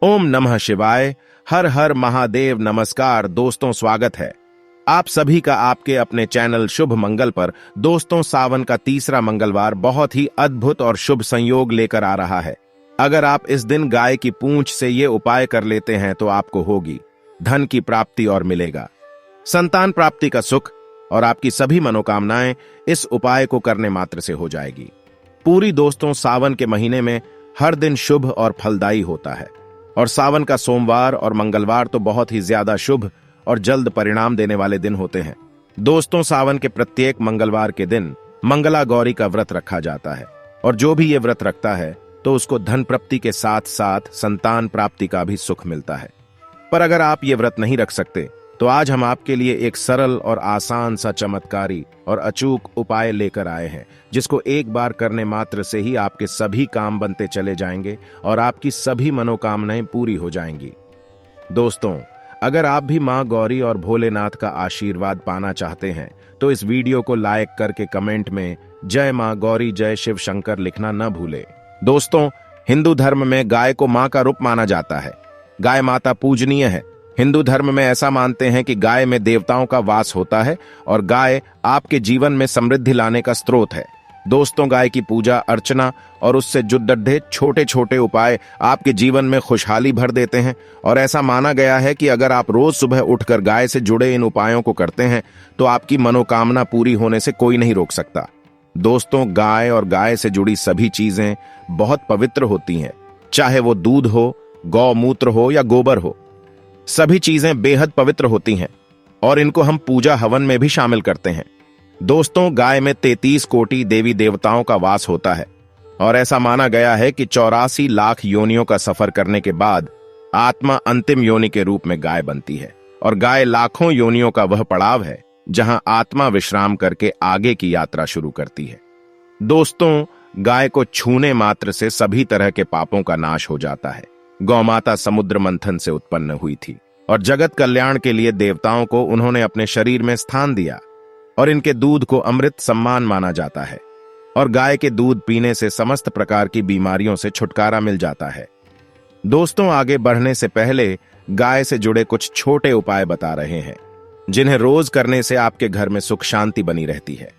ओम नमः शिवाय। हर हर महादेव। नमस्कार दोस्तों, स्वागत है आप सभी का आपके अपने चैनल शुभ मंगल पर। दोस्तों, सावन का तीसरा मंगलवार बहुत ही अद्भुत और शुभ संयोग लेकर आ रहा है। अगर आप इस दिन गाय की पूंछ से ये उपाय कर लेते हैं तो आपको होगी धन की प्राप्ति और मिलेगा संतान प्राप्ति का सुख, और आपकी सभी मनोकामनाएं इस उपाय को करने मात्र से हो जाएगी पूरी। दोस्तों, सावन के महीने में हर दिन शुभ और फलदायी होता है, और सावन का सोमवार और मंगलवार तो बहुत ही ज्यादा शुभ और जल्द परिणाम देने वाले दिन होते हैं। दोस्तों, सावन के प्रत्येक मंगलवार के दिन मंगला गौरी का व्रत रखा जाता है, और जो भी ये व्रत रखता है तो उसको धन प्राप्ति के साथ साथ संतान प्राप्ति का भी सुख मिलता है। पर अगर आप ये व्रत नहीं रख सकते तो आज हम आपके लिए एक सरल और आसान सा चमत्कारी और अचूक उपाय लेकर आए हैं, जिसको एक बार करने मात्र से ही आपके सभी काम बनते चले जाएंगे और आपकी सभी मनोकामनाएं पूरी हो जाएंगी। दोस्तों, अगर आप भी मां गौरी और भोलेनाथ का आशीर्वाद पाना चाहते हैं तो इस वीडियो को लाइक करके कमेंट में जय मां गौरी जय शिव शंकर लिखना न भूले। दोस्तों, हिंदू धर्म में गाय को मां का रूप माना जाता है। गाय माता पूजनीय है। हिंदू धर्म में ऐसा मानते हैं कि गाय में देवताओं का वास होता है और गाय आपके जीवन में समृद्धि लाने का स्रोत है। दोस्तों, गाय की पूजा अर्चना और उससे जुड़े छोटे छोटे उपाय आपके जीवन में खुशहाली भर देते हैं, और ऐसा माना गया है कि अगर आप रोज सुबह उठकर गाय से जुड़े इन उपायों को करते हैं तो आपकी मनोकामना पूरी होने से कोई नहीं रोक सकता। दोस्तों, गाय और गाय से जुड़ी सभी चीजें बहुत पवित्र होती हैं, चाहे वो दूध हो, गौमूत्र हो या गोबर हो। सभी चीजें बेहद पवित्र होती हैं और इनको हम पूजा हवन में भी शामिल करते हैं। दोस्तों, गाय में 33 कोटि देवी देवताओं का वास होता है, और ऐसा माना गया है कि 84 लाख योनियों का सफर करने के बाद आत्मा अंतिम योनि के रूप में गाय बनती है, और गाय लाखों योनियों का वह पड़ाव है जहां आत्मा विश्राम करके आगे की यात्रा शुरू करती है। दोस्तों, गाय को छूने मात्र से सभी तरह के पापों का नाश हो जाता है। गौमाता समुद्र मंथन से उत्पन्न हुई थी, और जगत कल्याण के लिए देवताओं को उन्होंने अपने शरीर में स्थान दिया, और इनके दूध को अमृत सम्मान माना जाता है, और गाय के दूध पीने से समस्त प्रकार की बीमारियों से छुटकारा मिल जाता है। दोस्तों, आगे बढ़ने से पहले गाय से जुड़े कुछ छोटे उपाय बता रहे हैं, जिन्हें रोज करने से आपके घर में सुख शांति बनी रहती है।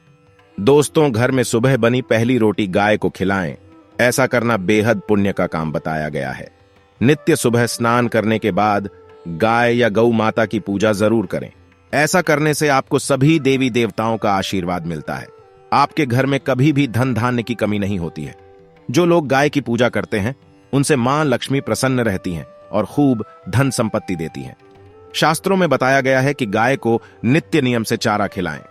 दोस्तों, घर में सुबह बनी पहली रोटी गाय को खिलाएं। ऐसा करना बेहद पुण्य का काम बताया गया है। नित्य सुबह स्नान करने के बाद गाय या गौ माता की पूजा जरूर करें। ऐसा करने से आपको सभी देवी देवताओं का आशीर्वाद मिलता है। आपके घर में कभी भी धन धान्य की कमी नहीं होती है। जो लोग गाय की पूजा करते हैं उनसे मां लक्ष्मी प्रसन्न रहती हैं और खूब धन संपत्ति देती हैं। शास्त्रों में बताया गया है कि गाय को नित्य नियम से चारा खिलाएं।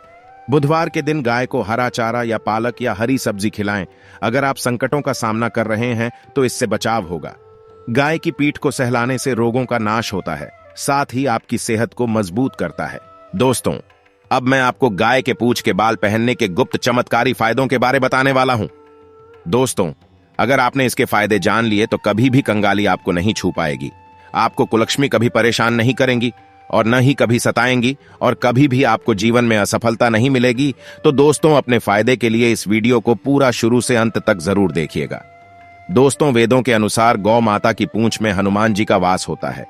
बुधवार के दिन गाय को हरा चारा या पालक या हरी सब्जी खिलाएं। अगर आप संकटों का सामना कर रहे हैं तो इससे बचाव होगा। गाय की पीठ को सहलाने से रोगों का नाश होता है, साथ ही आपकी सेहत को मजबूत करता है। दोस्तों, अब मैं आपको गाय के पूंछ के बाल पहनने के गुप्त चमत्कारी फायदों के बारे बताने वाला हूं। दोस्तों, अगर आपने इसके फायदे जान लिए तो कभी भी कंगाली आपको नहीं छू पाएगी। आपको कुलक्ष्मी कभी परेशान नहीं करेंगी और न ही कभी सताएंगी, और कभी भी आपको जीवन में असफलता नहीं मिलेगी। तो दोस्तों, अपने फायदे के लिए इस वीडियो को पूरा शुरू से अंत तक जरूर देखिएगा। दोस्तों, वेदों के अनुसार गौ माता की पूंछ में हनुमान जी का वास होता है।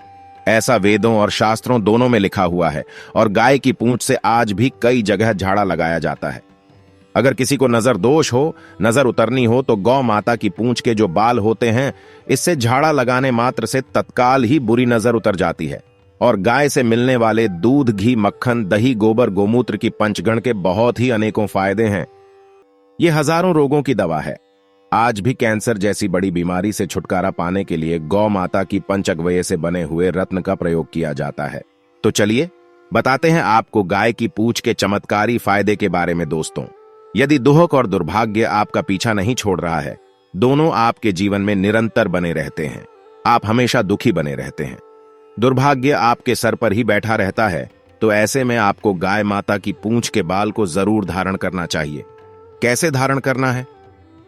ऐसा वेदों और शास्त्रों दोनों में लिखा हुआ है, और गाय की पूंछ से आज भी कई जगह झाड़ा लगाया जाता है। अगर किसी को नजर दोष हो, नजर उतरनी हो, तो गौ माता की पूंछ के जो बाल होते हैं, इससे झाड़ा लगाने मात्र से तत्काल ही बुरी नजर उतर जाती है। और गाय से मिलने वाले दूध, घी, मक्खन, दही, गोबर, गोमूत्र की पंचगण के बहुत ही अनेकों फायदे हैं। ये हजारों रोगों की दवा है। आज भी कैंसर जैसी बड़ी बीमारी से छुटकारा पाने के लिए गौ माता की पंचगव्य से बने हुए रत्न का प्रयोग किया जाता है। तो चलिए बताते हैं आपको गाय की पूंछ के चमत्कारी फायदे के बारे में। दोस्तों, यदि दुख और दुर्भाग्य आपका पीछा नहीं छोड़ रहा है, दोनों आपके जीवन में निरंतर बने रहते हैं, आप हमेशा दुखी बने रहते हैं, दुर्भाग्य आपके सर पर ही बैठा रहता है, तो ऐसे में आपको गाय माता की पूंछ के बाल को जरूर धारण करना चाहिए। कैसे धारण करना है,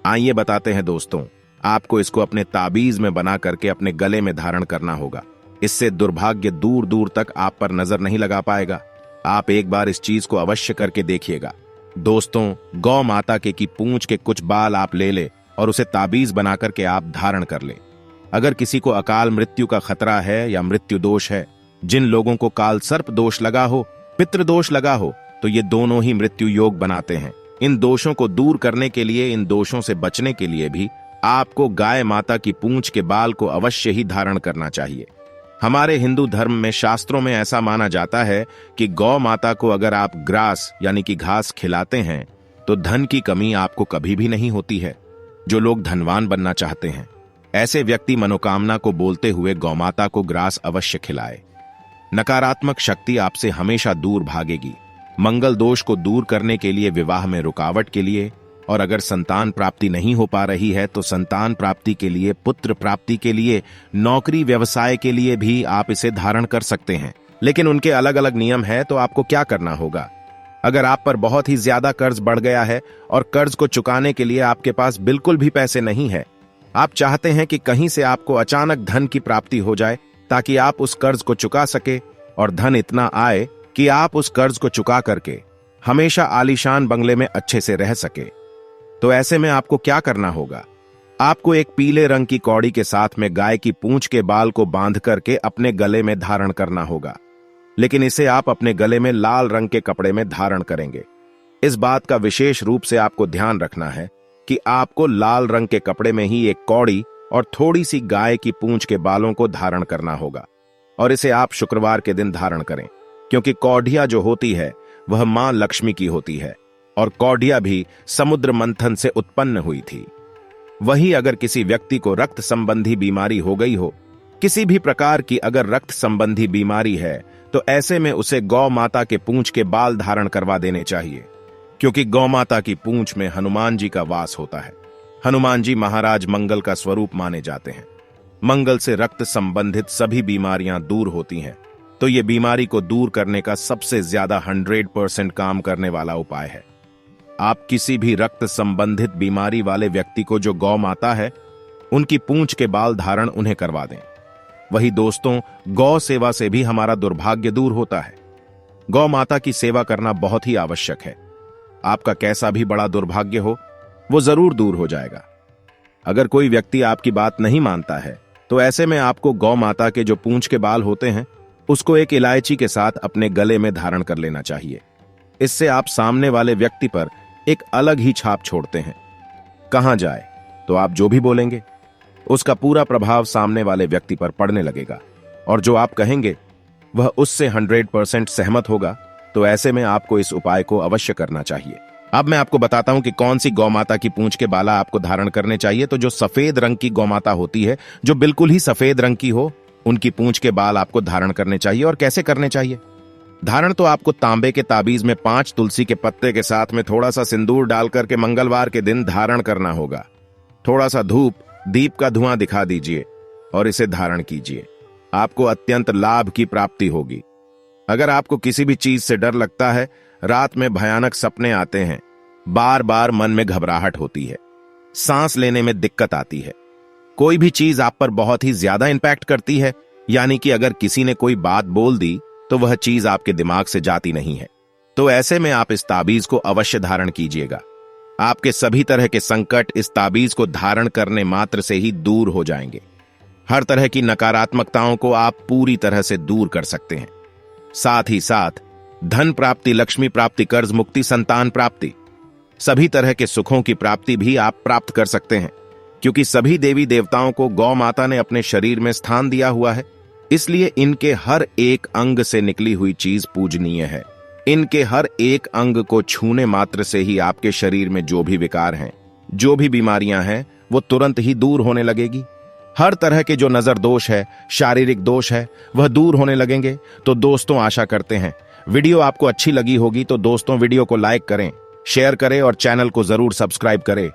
आइए बताते हैं। दोस्तों, आपको इसको अपने ताबीज में बना करके अपने गले में धारण करना होगा। इससे दुर्भाग्य दूर दूर तक आप पर नजर नहीं लगा पाएगा। आप एक बार इस चीज को अवश्य करके देखिएगा। दोस्तों, गौ माता के की पूंछ के कुछ बाल आप ले ले और उसे ताबीज बना करके आप धारण कर ले। अगर किसी को अकाल मृत्यु का खतरा है या मृत्यु दोष है, जिन लोगों को काल सर्प दोष लगा हो, पितृ दोष लगा हो, तो ये दोनों ही मृत्यु योग बनाते हैं। इन दोषों को दूर करने के लिए, इन दोषों से बचने के लिए भी आपको गाय माता की पूंछ के बाल को अवश्य ही धारण करना चाहिए। हमारे हिंदू धर्म में, शास्त्रों में ऐसा माना जाता है कि गौ माता को अगर आप ग्रास यानी कि घास खिलाते हैं तो धन की कमी आपको कभी भी नहीं होती है। जो लोग धनवान बनना चाहते हैं, ऐसे व्यक्ति मनोकामना को बोलते हुए गौमाता को ग्रास अवश्य खिलाए। नकारात्मक शक्ति आपसे हमेशा दूर भागेगी। मंगल दोष को दूर करने के लिए, विवाह में रुकावट के लिए, और अगर संतान प्राप्ति नहीं हो पा रही है तो संतान प्राप्ति के लिए, पुत्र प्राप्ति के लिए, नौकरी व्यवसाय के लिए भी आप इसे धारण कर सकते हैं। लेकिन उनके अलग अलग नियम है। तो आपको क्या करना होगा? अगर आप पर बहुत ही ज्यादा कर्ज बढ़ गया है और कर्ज को चुकाने के लिए आपके पास बिल्कुल भी पैसे नहीं है, आप चाहते हैं कि कहीं से आपको अचानक धन की प्राप्ति हो जाए ताकि आप उस कर्ज को चुका सके और धन इतना आए कि आप उस कर्ज को चुका करके हमेशा आलीशान बंगले में अच्छे से रह सके, तो ऐसे में आपको क्या करना होगा? आपको एक पीले रंग की कौड़ी के साथ में गाय की पूंछ के बाल को बांध करके अपने गले में धारण करना होगा। लेकिन इसे आप अपने गले में लाल रंग के कपड़े में धारण करेंगे। इस बात का विशेष रूप से आपको ध्यान रखना है कि आपको लाल रंग के कपड़े में ही एक कौड़ी और थोड़ी सी गाय की पूंछ के बालों को धारण करना होगा। और इसे आप शुक्रवार के दिन धारण करें, क्योंकि कौडिया जो होती है वह मां लक्ष्मी की होती है और कौडिया भी समुद्र मंथन से उत्पन्न हुई थी। वही अगर किसी व्यक्ति को रक्त संबंधी बीमारी हो गई हो, किसी भी प्रकार की अगर रक्त संबंधी बीमारी है, तो ऐसे में उसे गौ माता के पूंछ के बाल धारण करवा देने चाहिए, क्योंकि गौ माता की पूंछ में हनुमान जी का वास होता है। हनुमान जी महाराज मंगल का स्वरूप माने जाते हैं। मंगल से रक्त संबंधित सभी बीमारियां दूर होती हैं। तो ये बीमारी को दूर करने का सबसे ज्यादा 100% काम करने वाला उपाय है। आप किसी भी रक्त संबंधित बीमारी वाले व्यक्ति को जो गौ माता है, उनकी पूंछ के बाल धारण उन्हें करवा दें। वही दोस्तों, गौ सेवा से भी हमारा दुर्भाग्य दूर होता है। गौ माता की सेवा करना बहुत ही आवश्यक है। आपका कैसा भी बड़ा दुर्भाग्य हो, वो जरूर दूर हो जाएगा। अगर कोई व्यक्ति आपकी बात नहीं मानता है, तो ऐसे में आपको गौ माता के जो पूंछ के बाल होते हैं, उसको एक इलायची के साथ अपने गले में धारण कर लेना चाहिए। इससे आप सामने वाले व्यक्ति पर एक अलग ही छाप छोड़ते हैं। कहां जाए तो आप जो भी बोलेंगे, उसका पूरा प्रभाव सामने वाले व्यक्ति पर पड़ने लगेगा, और जो आप कहेंगे वह उससे 100% सहमत होगा। तो ऐसे में आपको इस उपाय को अवश्य करना चाहिए। अब मैं आपको बताता हूं कि कौन सी गौमाता की पूंछ के बाला आपको धारण करने चाहिए। तो जो सफेद रंग की गौमाता होती है, जो बिल्कुल ही सफेद रंग की हो, उनकी पूंछ के बाल आपको धारण करने चाहिए। और कैसे करने चाहिए? धारण तो आपको तांबे के ताबीज में 5 तुलसी के पत्ते के साथ में थोड़ा सा सिंदूर डालकर के मंगलवार के दिन धारण करना होगा। थोड़ा सा धूप, दीप का धुआं दिखा दीजिए और इसे धारण कीजिए। आपको अत्यंत लाभ की प्राप्ति होगी। अगर आपको किसी भी चीज से डर लगता है, रात में भयानक सपने आते हैं, बार बार मन में घबराहट होती है, सांस लेने में दिक्कत आती है, कोई भी चीज आप पर बहुत ही ज्यादा इंपैक्ट करती है, यानी कि अगर किसी ने कोई बात बोल दी तो वह चीज आपके दिमाग से जाती नहीं है, तो ऐसे में आप इस ताबीज को अवश्य धारण कीजिएगा। आपके सभी तरह के संकट इस ताबीज को धारण करने मात्र से ही दूर हो जाएंगे। हर तरह की नकारात्मकताओं को आप पूरी तरह से दूर कर सकते हैं। साथ ही साथ धन प्राप्ति, लक्ष्मी प्राप्ति, कर्ज मुक्ति, संतान प्राप्ति, सभी तरह के सुखों की प्राप्ति भी आप प्राप्त कर सकते हैं, क्योंकि सभी देवी देवताओं को गौ माता ने अपने शरीर में स्थान दिया हुआ है। इसलिए इनके हर एक अंग से निकली हुई चीज पूजनीय है। इनके हर एक अंग को छूने मात्र से ही आपके शरीर में जो भी विकार हैं, जो भी बीमारियां हैं, वो तुरंत ही दूर होने लगेगी। हर तरह के जो नजर दोष है, शारीरिक दोष है, वह दूर होने लगेंगे। तो दोस्तों, आशा करते हैं वीडियो आपको अच्छी लगी होगी। तो दोस्तों, वीडियो को लाइक करें, शेयर करें और चैनल को जरूर सब्सक्राइब करें।